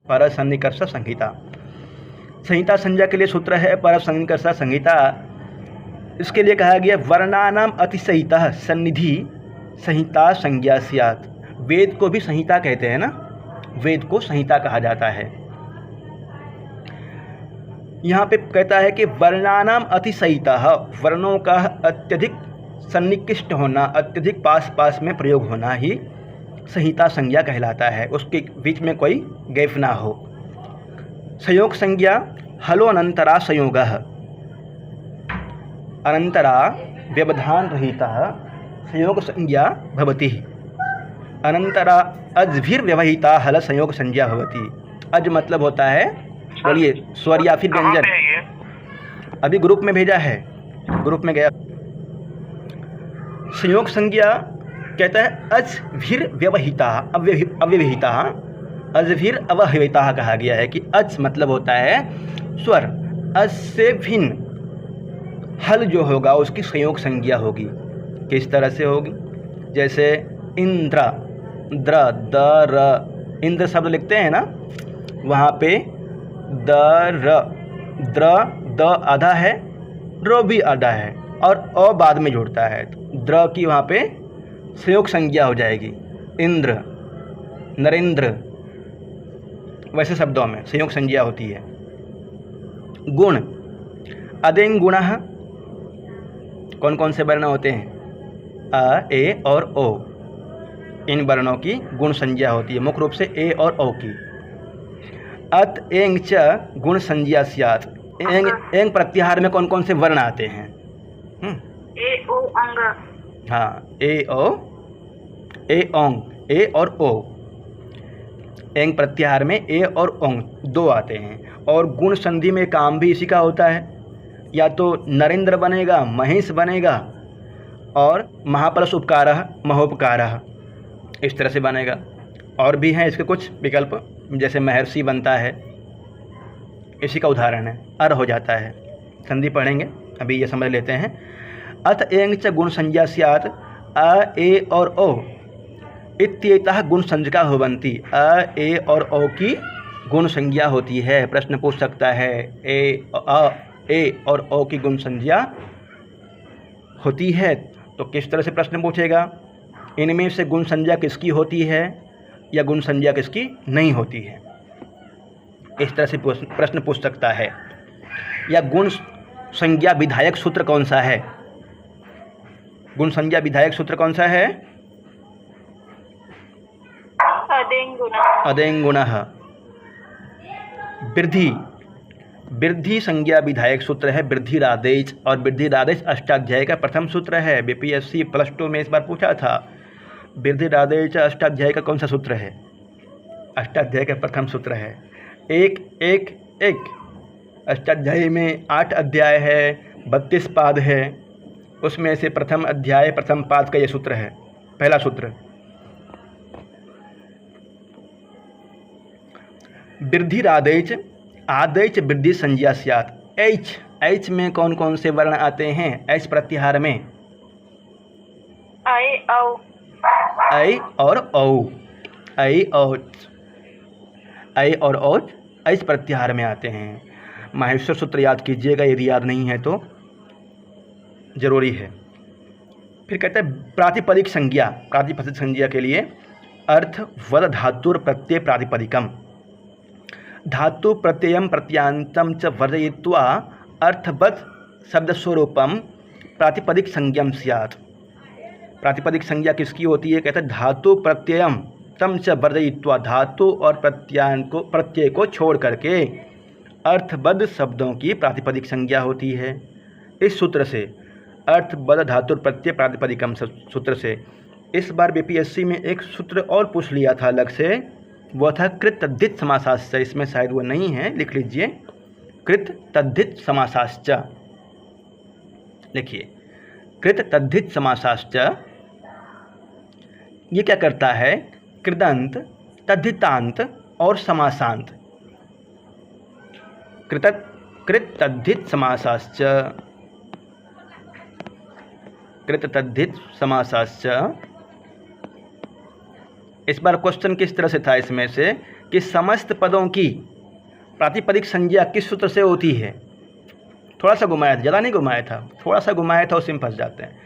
पर सन्निकर्ष संहिता। संहिता संज्ञा के लिए सूत्र है पर सन्निकर्ष संहिता। इसके लिए कहा गया वर्णानाम अतिसहिता सन्निधि संहिता संज्ञा स्यात्। वेद को भी संहिता कहते हैं ना, वेद को संहिता कहा जाता है। यहाँ पे कहता है कि वर्णानाम अतिसहिता, वर्णों का अत्यधिक सन्निकृष्ट होना, अत्यधिक पास पास में प्रयोग होना ही संहिता संज्ञा कहलाता है, उसके बीच में कोई गैप ना हो। संयोग संज्ञा हलो अनंतरा संयोग, अनंतरा व्यवधान रहिता संयोग संज्ञा भवति। अनंतरा अज्भिर्व्यवहिता हल संयोग संज्ञा भवति। अज मतलब होता है, बोलिए, स्वर या फिर व्यंजन। अभी ग्रुप में भेजा है, ग्रुप में गया। संयोग संज्ञा कहता है अज्भिर व्यवहिता, अव्यवहिता, अज्भिर अवहिता कहा गया है कि अज मतलब होता है स्वर, अज से भिन्न हल जो होगा उसकी संयोग संज्ञा होगी। किस तरह से होगी? जैसे इंद्र, द्र, द, र, इंद्र शब्द लिखते हैं ना, वहाँ पे द, र, द्र, द आधा है, रो भी आधा है और अ बाद में जुड़ता है, तो द्र की वहाँ पे संयोग संज्ञा हो जाएगी। इंद्र, नरेंद्र, वैसे शब्दों में संयोग संज्ञा होती है। गुण, अदेंग गुणः, कौन कौन से वर्ण होते हैं? अ, ए और ओ, इन वर्णों की गुण संज्ञा होती है, मुख्य रूप से ए और ओ की। अत एंग च गुण संज्ञा स्यात्। एंग प्रत्याहार में कौन कौन से वर्ण आते हैं? ए ओ अंग। हाँ, ए ओ, ए ओंग, ए और ओ। एंग प्रत्याहार में ए और ओंग दो आते हैं। और गुण संधि में काम भी इसी का होता है, या तो नरेंद्र बनेगा, महेश बनेगा, और महाप्लस उपकारः महोपकारः, इस तरह से बनेगा। और भी हैं इसके कुछ विकल्प, जैसे महर्षि बनता है, इसी का उदाहरण है, अर हो जाता है। संधि पढ़ेंगे, अभी ये समझ लेते हैं। अथ एंग च गुण संज्ञा स्यात् अ, ए और ओ इत्येतः गुण संज्ञा भवन्ति। अ, ए और ओ की गुण संज्ञा होती है। प्रश्न पूछ सकता है, ए और ओ की गुण संज्ञा होती है, तो किस तरह से प्रश्न पूछेगा? इनमें से गुण संज्ञा किसकी होती है या गुण संज्ञा किसकी नहीं होती है, इस तरह से प्रश्न पूछ सकता है। या गुण संज्ञा विधायक सूत्र कौन सा है? गुण संज्ञा विधायक सूत्र कौन सा है? अदेंग गुणः। वृद्धि, वृद्धि संज्ञा विधायक सूत्र है वृद्धिरादेश, और वृद्धिरादेश अष्टाध्याय का प्रथम सूत्र है। बीपीएससी प्लस 2 में इस बार पूछा था, वृद्धिरादेश अष्टाध्याय का कौन सा सूत्र है? अष्टाध्याय का प्रथम सूत्र है एक एक एक। अष्टाध्यायी में 8 अध्याय है, 32 पाद है, उसमें से प्रथम अध्याय प्रथम पाद का ये सूत्र है, पहला सूत्र। वृद्धिरादेश आदेश वृद्धि संज्ञा स्यात्। एच, एच में कौन कौन से वर्ण आते हैं? एच प्रत्याहार में ऐ औ, ऐ और औ, ऐ और ऐ और औ एच प्रत्याहार में आते हैं। माहेश्वर सूत्र याद कीजिएगा, यदि याद नहीं है तो जरूरी है। फिर कहते हैं प्रातिपदिक संज्ञा। प्रातिपदिक संज्ञा के लिए अर्थ वद धातुर प्रत्यय प्रातिपदिकम। धातु प्रत्ययम प्रत्यांतम च वर्जयित्वा अर्थवत् शब्दस्वरूपम प्रातिपदिक संज्ञम स्यात्। प्रातिपदिक संज्ञा किसकी होती है? कहते हैं धातु प्रत्ययम तम च वर्जयित्वा, धातु और प्रत्यय को छोड़ करके अर्थबद्ध शब्दों की प्रातिपदिक संज्ञा होती है। इस सूत्र से अर्थबद्ध धातु प्रत्यय प्रातिपदिकम सूत्र से इस बार बीपीएससी में एक सूत्र और पूछ लिया था अलग से, वो था कृत तद्धित समासाश्च। इसमें शायद वो नहीं है, लिख लीजिए कृत तद्धित समासाश्च। लिखिए कृत तद्धित समासाश्च। ये क्या करता है? कृदंत, तद्धितांत और समासांत। कृत तद्धित समासाश्च, कृत तद्धित समासाश्च। इस बार क्वेश्चन किस तरह से था? इसमें से कि समस्त पदों की प्रातिपदिक संज्ञा किस सूत्र से होती है। थोड़ा सा घुमाया था, ज़्यादा नहीं घुमाया था, थोड़ा सा घुमाया था, उसी में फंस जाते हैं।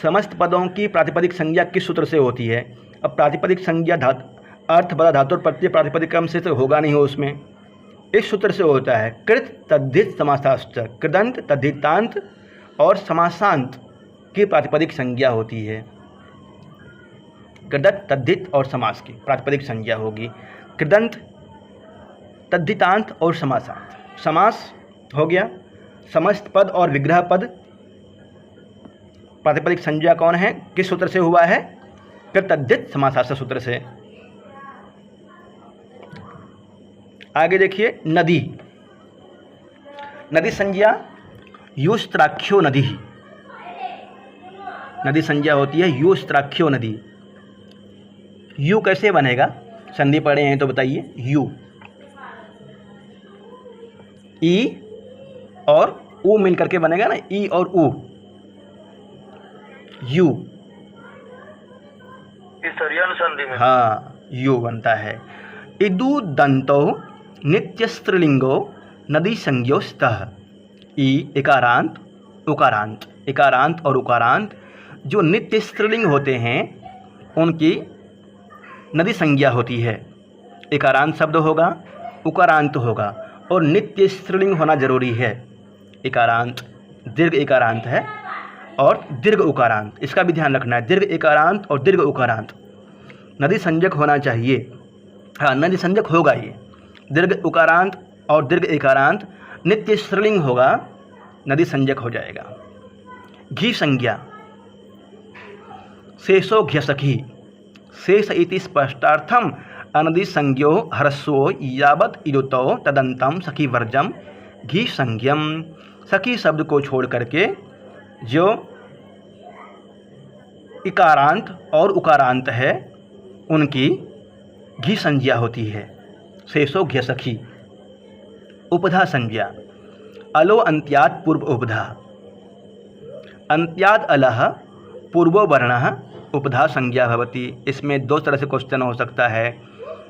समस्त पदों की प्रातिपदिक संज्ञा किस सूत्र से होती है। अब प्रातिपदिक संज्ञा अर्थ बड़ा धातु और प्रत्यय प्रातिपदिक क्रम से तो होगा नहीं हो, उसमें इस सूत्र से होता है। कृत तद्धित समासाश्च, कृदंत तद्धितांत और समासांत की प्रातिपदिक संज्ञा होती है। कृदंत तद्धित और समास की प्रातिपदिक संज्ञा होगी कृदंत तद्धितांत और समासांत। समास हो गया। समस्त पद और विग्रह पद प्रातिपदिक संज्ञा कौन है, किस सूत्र से हुआ है, कृतद्धित समासाश्च सूत्र से। आगे देखिए नदी। नदी संज्ञा यूस्त्राख्यो नदी। नदी संज्ञा होती है यूस्त्राख्यो नदी। यू कैसे बनेगा, संधि पढ़े हैं तो बताइए। यू, ई और ऊ मिल करके बनेगा ना, ई और ऊ, यू। संधि में हाँ, यू बनता है। इदु दंतो नित्य स्त्रीलिंगो नदी संज्ञो स्तः। ई इकारांत उकारांत, इकारांत और उकारांत जो नित्य स्त्रीलिंग होते हैं उनकी नदी संज्ञा होती है। इकारांत शब्द होगा, उकारांत होगा और नित्य स्त्रीलिंग होना जरूरी है। इकारांत दीर्घ इकारांत है और दीर्घ उकारांत, इसका भी ध्यान रखना है। दीर्घ इकारांत और दीर्घ उकारांत नदी संज्ञक होना चाहिए। हाँ, नदी संज्ञक होगा ये। दीर्घ उकारांत और दीर्घ इकारांत नित्य स्त्रीलिंग होगा, नदी संज्ञक हो जाएगा। घी संज्ञा शेषो घ्यसखी। शेष इति स्पष्टार्थम अनदि संज्ञो ह्रस्वो यावत् इदुतो तदंतम सखी वर्जम घी संज्ञम। सखी शब्द को छोड़ करके जो इकारांत और उकारांत है उनकी घी संज्ञा होती है। शेषो घ्य सखी। उपधा संज्ञा अलो अंत्यात् पूर्व उपधा। अंत्याद् अलः पूर्वो वर्णः उपधा संज्ञा भवति। इसमें दो तरह से क्वेश्चन हो सकता है।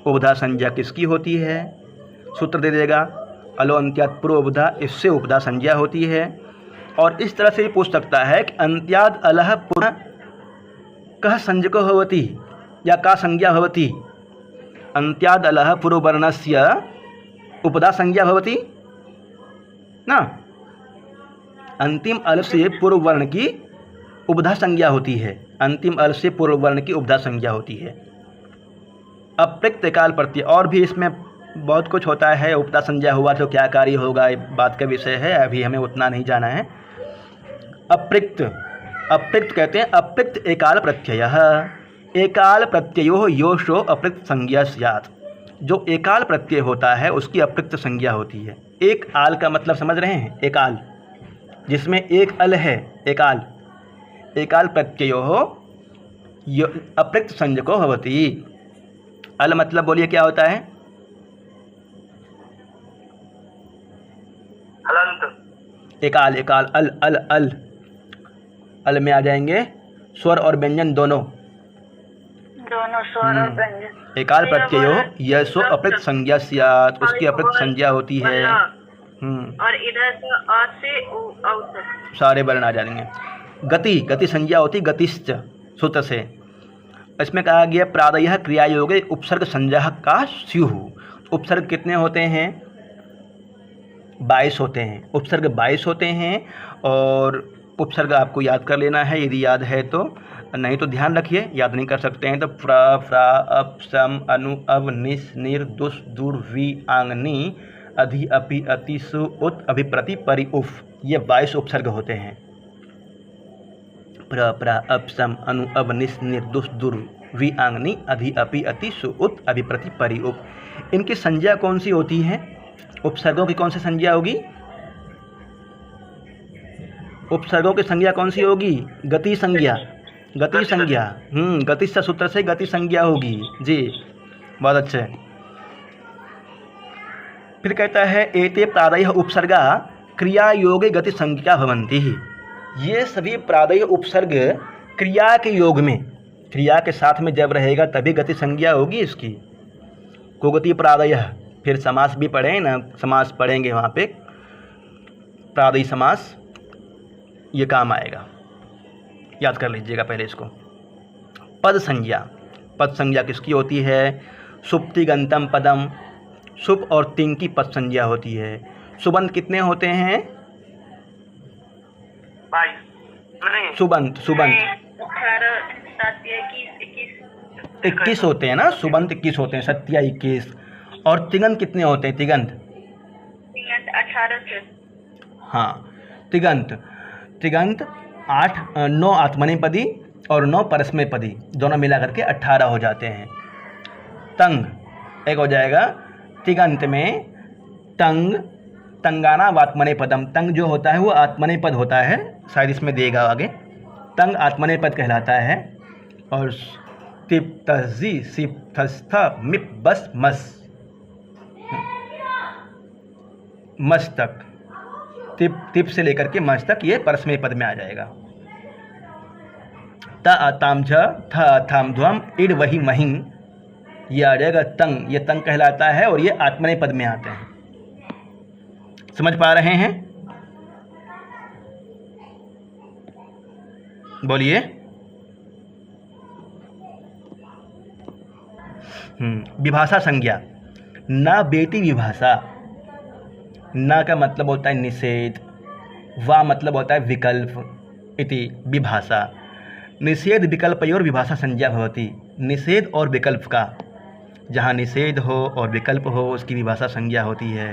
उपधा संज्ञा किसकी होती है, सूत्र दे देगा अलो अंत्यात् पूर्व उपधा, इससे उपधा संज्ञा होती है। और इस तरह से भी पूछ सकता है कि अंत्याद् अलः पुनः कः संज्ञको भवति या का संज्ञा भवति। अंत्याद् अलः पूर्ववर्णस्य उपधा संज्ञा भवति ना, अंतिम अल से पूर्व वर्ण की उपधा संज्ञा होती है। अंतिम अल से पूर्व वर्ण की उपधा संज्ञा होती है। अप्रयुक्त काल प्रत्यय, और भी इसमें बहुत कुछ होता है। उपधा संज्ञा हुआ तो क्या कार्य होगा, बात का विषय है, अभी हमें उतना नहीं जाना है। अप्रयुक्त, अप्रयुक्त कहते हैं अप्रयुक्त एकाल प्रत्ययः। एकाल प्रत्ययो योषो अप्रयुक्त संज्ञा स्यात्। जो एकाल प्रत्यय होता है उसकी अप्रयुक्त संज्ञा होती है। एक आल का मतलब समझ रहे हैं, एकाल जिसमें एक अल है, एकाल। एकाल प्रत्ययो अप्रयुक्त संज्ञको भवति। अल मतलब बोलिए क्या होता है, हलंत। एकाल, एकाल, अल अल अल, अल में आ जाएंगे स्वर और व्यंजन दोनों स्वर और व्यंजन। एकाल प्रत्ययो यशो अप्रयुक्त संज्ञा स्यात्, उसकी अप्रयुक्त संज्ञा होती है। और इधर से आ से औ तक सारे वर्ण आ जाएंगे। गति, गति संज्ञा होती गतिश्च सूत्र से। इसमें कहा गया प्रादयः क्रियायोगे उपसर्ग संज्ञा का स्युः। उपसर्ग कितने होते हैं, 22 होते हैं। उपसर्ग 22 होते हैं और उपसर्ग आपको याद कर लेना है यदि याद है तो, नहीं तो ध्यान रखिए, याद नहीं कर सकते हैं तो प्र फ्रा अप सम अनु अव निस निर दुस दूर वी आंग नी अधि अपि अति सु उत अभिप्रति परि उफ, ये 22 उपसर्ग होते हैं। प्र प्रा अप सम अनु अव निस निर दुस दूर वी आंग नी अधि अपि अति सु उत अभिप्रति परि उफ। इनकी संज्ञा कौन सी होती है, उपसर्गों की कौन सी संज्ञा होगी, उपसर्गों की संज्ञा कौन सी होगी, गति संज्ञा। गति संज्ञा, गति सूत्र से गति संज्ञा होगी जी, बहुत अच्छे। फिर कहता है एते प्रादयः उपसर्गा क्रिया योगे गति संज्ञा भवन्ति। ये सभी प्रादय उपसर्ग क्रिया के योग में, क्रिया के साथ में जब रहेगा तभी गति संज्ञा होगी इसकी। कुगति प्रादयः, फिर समास भी पढ़ें ना, समास पढ़ेंगे वहाँ पे, प्रादयी समास ये काम आएगा, याद कर लीजिएगा पहले इसको। पद संज्ञा, पद संज्ञा किसकी होती है? सुप्तिगंतम पदम, सुप और तिंग की पद संज्ञा होती है। सुबंत कितने होते हैं? 22 सुबंत 18 7 21 होते हैं ना, सुबंत 21 होते हैं, सत्या 21। और तिगंत कितने होते हैं? तिगंत 18 से, हाँ, तिगंत 9 आत्मनेपदी और 9 परस्मैपदी, दोनों मिला करके 18 हो जाते हैं। तंग एक हो जाएगा, तिगंत में तंग, तंगाना आत्मनेपदम, तंग जो होता है वो आत्मनेपद होता है, शायद इसमें देगा आगे, तंग आत्मनेपद कहलाता है। और तिप तजी सिप थस्थ मिप बस मस, मस तक, तिप से लेकर के मस तक ये परस्मय पद में आ जाएगा। त आताम झ थ अथाम ध्वम इड वही महिं, ये आ जाएगा तंग, ये तंग कहलाता है और ये आत्मनेय पद में आते हैं। समझ पा रहे हैं? बोलिए। विभाषा संज्ञा, ना बेटी विभाषा, ना का मतलब होता है निषेध, वा मतलब होता है विकल्प, इति विभाषा। निषेध विकल्पयोर विभाषा संज्ञा भवति, निषेध और विकल्प का, जहाँ निषेध हो और विकल्प हो उसकी विभाषा संज्ञा होती है।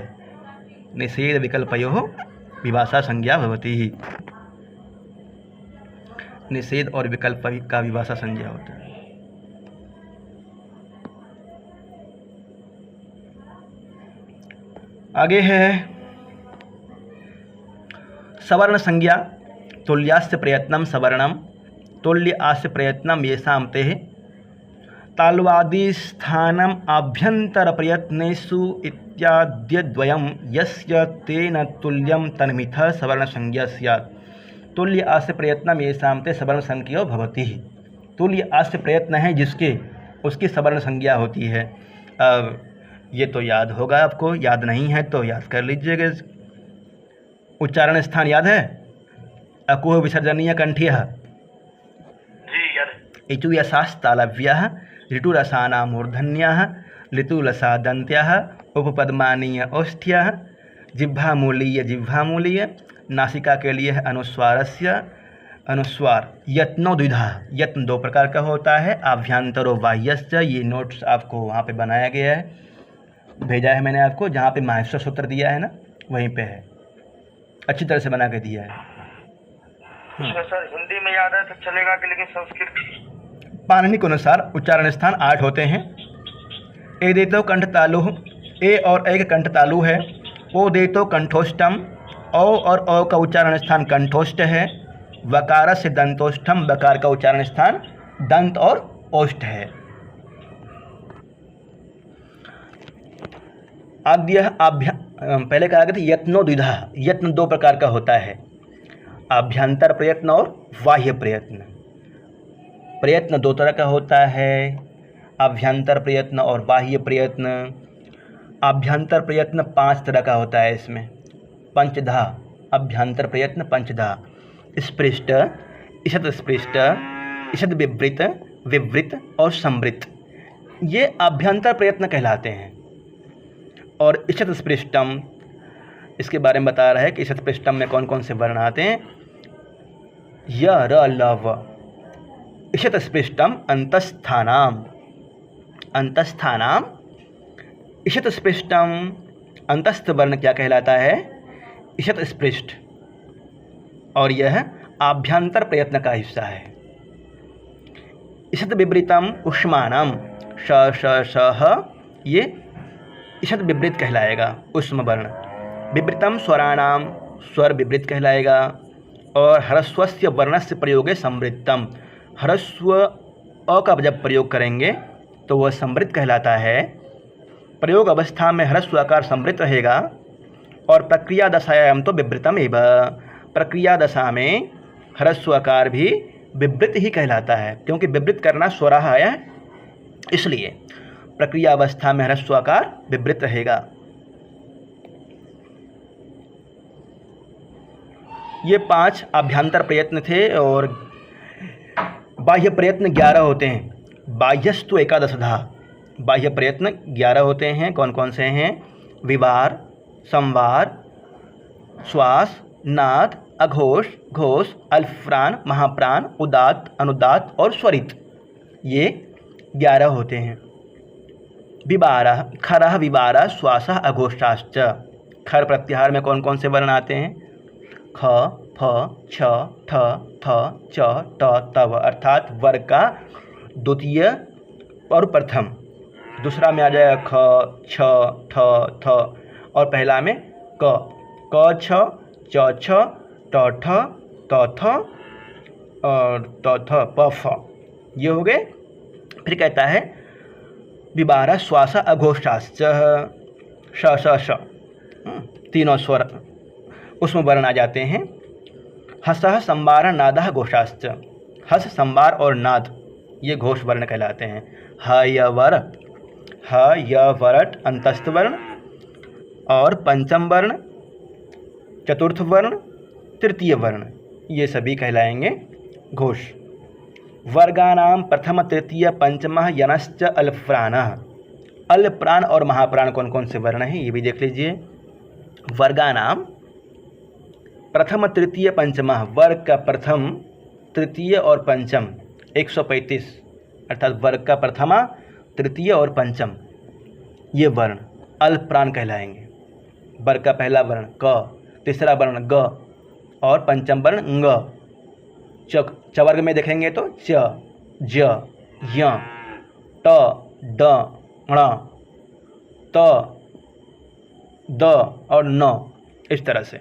निषेध विकल्पयोः विभाषा संज्ञा भवति, निषेध और विकल्प का विभाषा संज्ञा होता है। आगे है सवर्ण संज्ञा, तुल्यास्य प्रयत्नम सवर्णम, तुल्य आस्य प्रयत्नम येषां तेः, ताल्वादि स्थानम आभ्यंतर प्रयत्नेषु इत्याद्यद्वयं यस्य तेन तुल्यम तन्मिथ सवर्ण संज्ञा स्यात्। तुल्य आस्य प्रयत्नम येषां ते सवर्ण संज्ञा भवति, तुल्य आस्य प्रयत्न है जिसके, उसकी सवर्ण संज्ञा होती है। अब ये तो याद होगा आपको, याद नहीं है तो याद कर लीजिएगा। उच्चारण स्थान याद है? अकुह विसर्जनीय कंठ्यः, इचु यशास्तालव्यः, ऋटुरसानां मूर्धन्यः, लितुलसादन्त्यः, उपपद्मानीय औष्ठ्यः, जिह्वामूलीय जिह्वामूलीय, नासिका के लिए है अनुस्वारस्य अनुस्वार। यत्नो द्विधा, यत्न 2 प्रकार का होता है, आभ्यंतरो बाह्यश्च, ये नोट्स आपको वहाँ पे बनाया गया है, भेजा है मैंने आपको, जहाँ पे माहेश्वर सूत्र दिया है ना वहीं पे है, अच्छी तरह से बना के दिया है। सर हिंदी में याद है तो चलेगा कि, लेकिन संस्कृत पाणिनि के अनुसार उच्चारण स्थान 8 होते हैं। ए देतो कंठ तालु, ए और ए का कंठ तालु है। ओ देतो कंठोष्टम, ओ और ओ का उच्चारण स्थान कंठोष्ट है। वकार से दंतोष्ठम, वकार का उच्चारण स्थान दंत और ओष्ठ है। आद्य पहले कहा गया था यत्नो द्विधा, यत्न 2 प्रकार का होता है, आभ्यंतर प्रयत्न और बाह्य प्रयत्न। प्रयत्न 2 तरह का होता है, आभ्यंतर प्रयत्न और बाह्य प्रयत्न। आभ्यंतर प्रयत्न 5 तरह का होता है, इसमें पंचधा, अभ्यंतर प्रयत्न पंचधा, स्पृष्ट, ईषत स्पृष्ट, ईषत विवृत, विवृत और संवृत, ये आभ्यंतर प्रयत्न कहलाते हैं। और ईषत स्पृष्टम, इसके बारे में बता रहा है कि ईषत स्पृष्टम में कौन कौन से वर्ण आते हैं। य र ल व, ईषत स्पृष्टम अंतस्थानाम, अंतस्थानाम ईषत स्पृष्टम, अंतस्थ वर्ण क्या कहलाता है? ईषत स्पृष्ट, और यह आभ्यंतर प्रयत्न का हिस्सा है। ईषत विवृतम उष्मानम, श श श ह, ये ईषत विवृत कहलाएगा, उष्म वर्ण। विवृतम स्वराणाम, स्वर विवृत कहलाएगा। और ह्रस्वस्य वर्णस्य प्रयोगे संवृत्तम, ह्रस्व अ का जब प्रयोग करेंगे तो वह संवृत कहलाता है। प्रयोग अवस्था में ह्रस्व आकार संवृत रहेगा। और प्रक्रिया दशायाम तो विवृतम एव, प्रक्रिया दशा में ह्रस्व आकार भी विवृत ही कहलाता है, क्योंकि विवृत करना स्वराह आया है इसलिए। प्रक्रिया अवस्था में ह्रस्वाकार विवृत रहेगा। ये 5 आभ्यंतर प्रयत्न थे और बाह्य प्रयत्न 11 होते हैं। बाह्यस्तु एकादशधा, बाह्य प्रयत्न 11 होते हैं। कौन कौन से हैं? विवार, संवार, श्वास, नाद, अघोष, घोष, अल्पप्राण, महाप्राण, उदात्त, अनुदात्त और स्वरित, ये 11 होते हैं। विवारः, खरः, विवारः, श्वासः, अघोषाश्च। खर प्रत्याहार में कौन कौन से वर्ण आते हैं? ख, फ, छ, ठ, थ, च, ट, तव, अर्थात वर्ग का द्वितीय और प्रथम। दूसरा में आ जाएगा ख, छ, ठ, थ और पहला में क, छ, च, छ, ट, ठ, त, थ और त, थ, प, फ, ये हो गए। फिर कहता है विवारः श्वासः अघोषाश्च, श, श, श, तीनों स्वर उसमें वर्ण आ जाते हैं। हसः, संवारः, नादः, घोषाश्च। हस, संवार और नाद ये घोष वर्ण कहलाते हैं। ह, य, वर, ह, य, वरट अंतस्थ वर्ण और पंचम वर्ण, चतुर्थ वर्ण, तृतीय वर्ण, ये सभी कहलाएंगे घोष। वर्गानाम प्रथम, तृतीय, पंचमः, यनश्च अल्पप्राणः। अल्पप्राण और महाप्राण कौन कौन से वर्ण हैं ये भी देख लीजिए। वर्गानाम प्रथम, तृतीय, पंचमः, वर्ग का प्रथम, तृतीय और पंचम 135, अर्थात वर्ग का प्रथमा, तृतीय और पंचम ये वर्ण अल्पप्राण कहलाएंगे। वर्ग का पहला वर्ण क, तीसरा वर्ण ग और पंचम वर्ण ङ। चवर्ग में देखेंगे तो च, ज, य, ट, ड, ण, त, द और न, इस तरह से।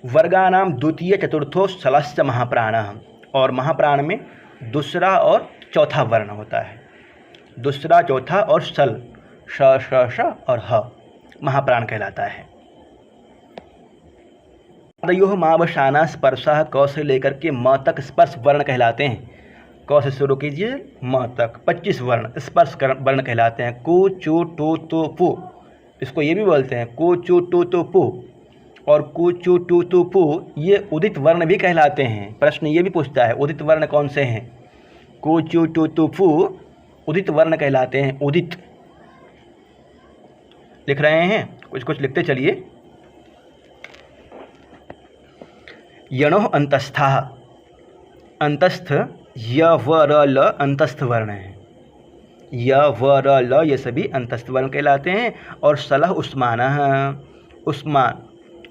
वर्गानाम द्वितीय, चतुर्थो, सलश्च महाप्राणः, और महाप्राण में दूसरा और चौथा वर्ण होता है। दूसरा, चौथा और सल, श, श, श और ह महाप्राण कहलाता है। आदयोः मावसाना स्पर्शः, क से लेकर के म तक स्पर्श वर्ण कहलाते हैं। क से शुरू कीजिए म तक 25 वर्ण स्पर्श वर्ण कहलाते हैं। कु, चु, टू, तु, पु, इसको ये भी बोलते हैं कु, चु, टू, तु, पु। और कु, चु, टू, तु, पु ये उदित वर्ण भी कहलाते हैं। प्रश्न ये भी पूछता है उदित वर्ण कौन से हैं? कु, चु, टू, तु, पु उदित वर्ण कहलाते हैं। उदित लिख रहे हैं, कुछ कुछ लिखते चलिए। यणोः अंतस्थः, अंतस्थ य, व, र, ल अंतस्थ वर्ण है। य, व, र, ल ये सभी अंतस्थ वर्ण कहलाते हैं। और सलः उस्मानः, उस्मान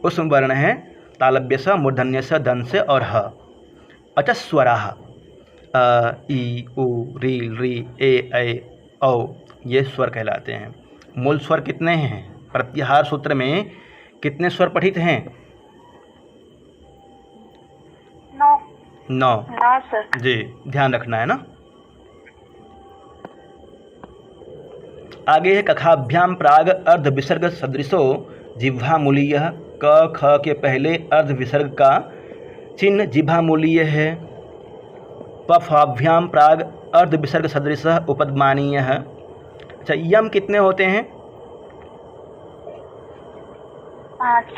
उस्म वर्ण है। तालव्य से, मूर्धन्य से, दन से और ह। अच्छा, स्वराः अ, ई, उ, री, री, ए, ऐ, औ ये स्वर कहलाते हैं। मूल स्वर कितने हैं? प्रत्याहार सूत्र में कितने स्वर पठित हैं? 9 सर। जी, ध्यान रखना है ना। आगे है कखाभ्याम प्राग अर्ध विसर्ग सदृशो जिह्वामूलीयः। क, ख के पहले अर्ध विसर्ग का चिन्ह जिह्वामूलीय है। पफाभ्याम प्राग अर्ध विसर्ग सदृशः उपद्मानीयः। अच्छा, यम कितने होते हैं? 5।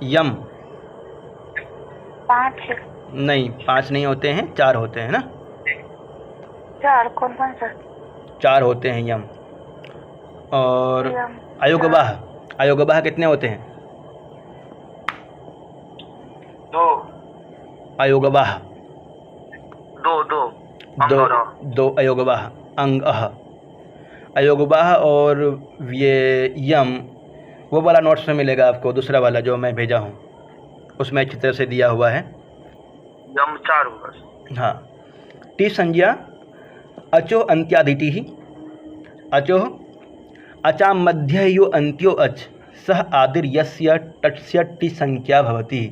यम 5 नहीं, 5 नहीं होते हैं, 4 होते हैं ना। 4 कौन कौन सा? 4 होते हैं यम। और यम, अयोगवाह, अयोगवाह कितने होते हैं? 2 अयोगवाह 2 दो अयोगवाह अंग अह। अयोगवाह और ये यम वो वाला नोट्स में मिलेगा आपको, दूसरा वाला जो मैं भेजा हूँ उसमें अच्छी तरह से दिया हुआ है। यम 4 होगा। हाँ, टी संज्ञा अचो अंत्यादिति ही। अचो अचा मध्य यो अंत्यो अच सह आदिर यस्य टस्य टी संख्या भवति।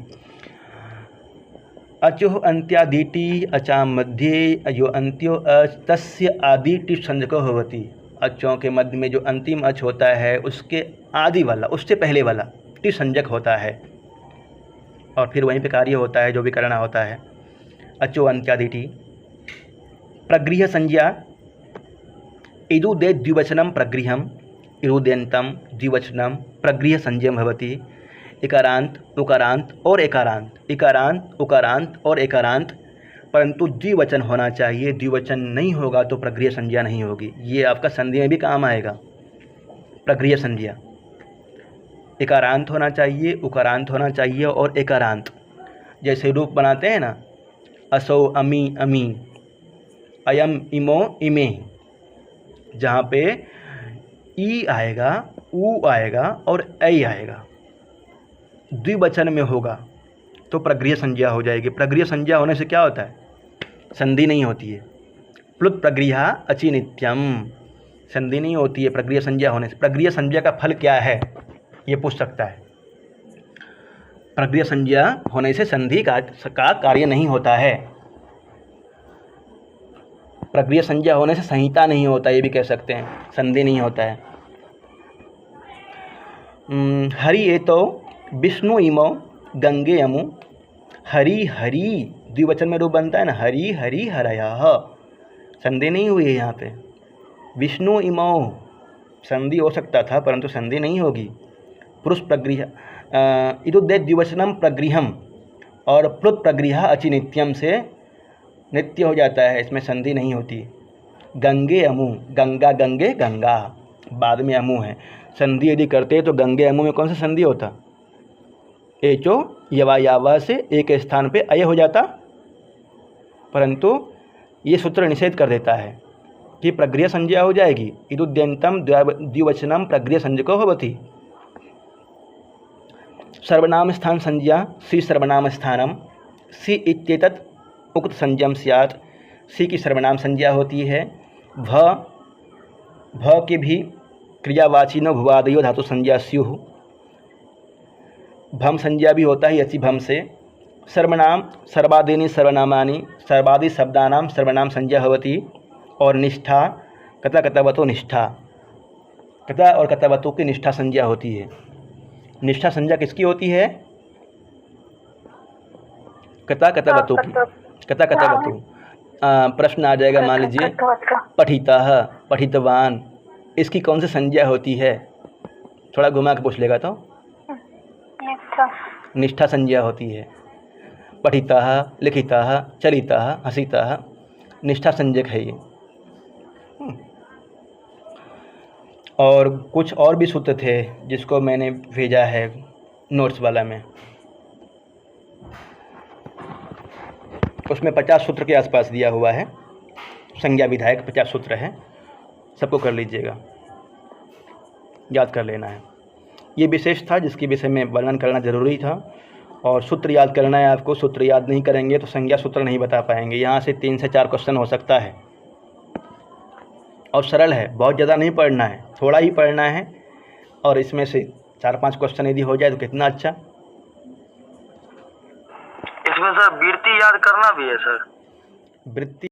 अचो अंत्यादिति अचा मध्ये यो अंत्यो अच तस्य आदि टी संज्ञको भवति। अचों के मध्य में जो अंतिम अच होता है उसके आदि वाला, उससे पहले वाला टी संज्ञक होता है और फिर वहीं पे कार्य होता है जो भी करना होता है। अचो अंत्यादिति। प्रगृह्य संज्ञा इदुदे द्विवचनं प्रगृह्यम् इरुद्यन्तं द्विवचनं प्रगृह्य संज्ञं भवति। इकारांत उकारांत और एकारांत, इकारांत उकारांत और एकारांत, परंतु द्विवचन होना चाहिए। द्विवचन नहीं होगा तो प्रगृह्य संज्ञा नहीं होगी। ये आपका संधि में भी काम आएगा, प्रगृह्य संज्ञा। इकारांत होना चाहिए, उकारांत होना चाहिए और एकारांत। जैसे रूप बनाते हैं ना, असौ अमी अमी, अयम इमो इमे, जहाँ पे ई आएगा, ऊ आएगा और ऐ आएगा, द्विवचन में होगा तो प्रगृह्य संज्ञा हो जाएगी। प्रगृह्य संज्ञा होने से क्या होता है? संधि नहीं होती है। प्लुत प्रगृह्य अचि नित्यम, संधि नहीं होती है प्रगृह्य संज्ञा होने से। प्रगृह्य संज्ञा का फल क्या है ये पूछ सकता है। प्रगृह्य संज्ञा होने से संधि का कार्य नहीं होता है। प्रगृह्य संज्ञा होने से संहिता नहीं होता, ये भी कह सकते हैं, संधि नहीं होता है। हरि एतो विष्णु इमो गंगे यमु, हरि हरि द्विवचन में रूप बनता है ना, हरि हरि हरयः, संधि नहीं हुई है यहाँ पे। विष्णु इमो संधि हो सकता था परंतु संधि नहीं होगी। पुरुष प्रगृह्य इदुदे द्विवचनम प्रगृह्यम और प्लुत प्रगृह्य अचि नित्यम से नित्य हो जाता है, इसमें संधि नहीं होती। गंगे अमु, गंगा गंगे गंगा, बाद में अमु है। संधि यदि करते तो गंगे अमु में कौन सा संधि होता? एचो यवा यावा से एक स्थान पे अय हो जाता, परंतु ये सूत्र निषेध कर देता है कि प्रगृह्य संज्ञा हो जाएगी। इदुद्यंतम द्विवचनम प्रगृह्य संज्ञको भवति। सर्वनाम स्थान संज्ञा सी सर्वनाम स्थानम, सी इत्येतत् उक्त संज्ञम स्यात्, सी की सर्वनाम संज्ञा होती है। भ के भी क्रियावाची न भुवादयो धातु संज्ञा स्युः, भम संज्ञा भी होता है अचि भम से। सर्वनाम सर्वादीनि सर्वनामानि, सर्वादि शब्दानाम सर्वनाम संज्ञा भवति। और निष्ठा कथा कथावतो निष्ठा, कथा और कथावतों की निष्ठा संज्ञा होती है। निष्ठा संज्ञा किसकी होती है? कथा कथावतों की, कथा कथावतों। प्रश्न आ जाएगा, मान लीजिए पठितः पठितवान, इसकी कौन सी संज्ञा होती है? थोड़ा घुमा के पूछ लेगा तो निष्ठा संज्ञा होती है। पठितः लिखितः चलितः हसितः निष्ठा संज्ञक है ये। और कुछ और भी सूत्र थे जिसको मैंने भेजा है नोट्स वाला में, उसमें 50 सूत्र के आसपास दिया हुआ है। संज्ञा विधायक 50 सूत्र है, सबको कर लीजिएगा, याद कर लेना है। ये विशेष था जिसके विषय में वर्णन करना ज़रूरी था। और सूत्र याद करना है आपको, सूत्र याद नहीं करेंगे तो संज्ञा सूत्र नहीं बता पाएंगे। यहाँ से 3 से 4 क्वेश्चन हो सकता है और सरल है, बहुत ज़्यादा नहीं पढ़ना है, थोड़ा ही पढ़ना है। और इसमें से 4-5 क्वेश्चन यदि हो जाए तो कितना अच्छा। इसमें सर वृत्ति याद करना भी है सर। वृत्ति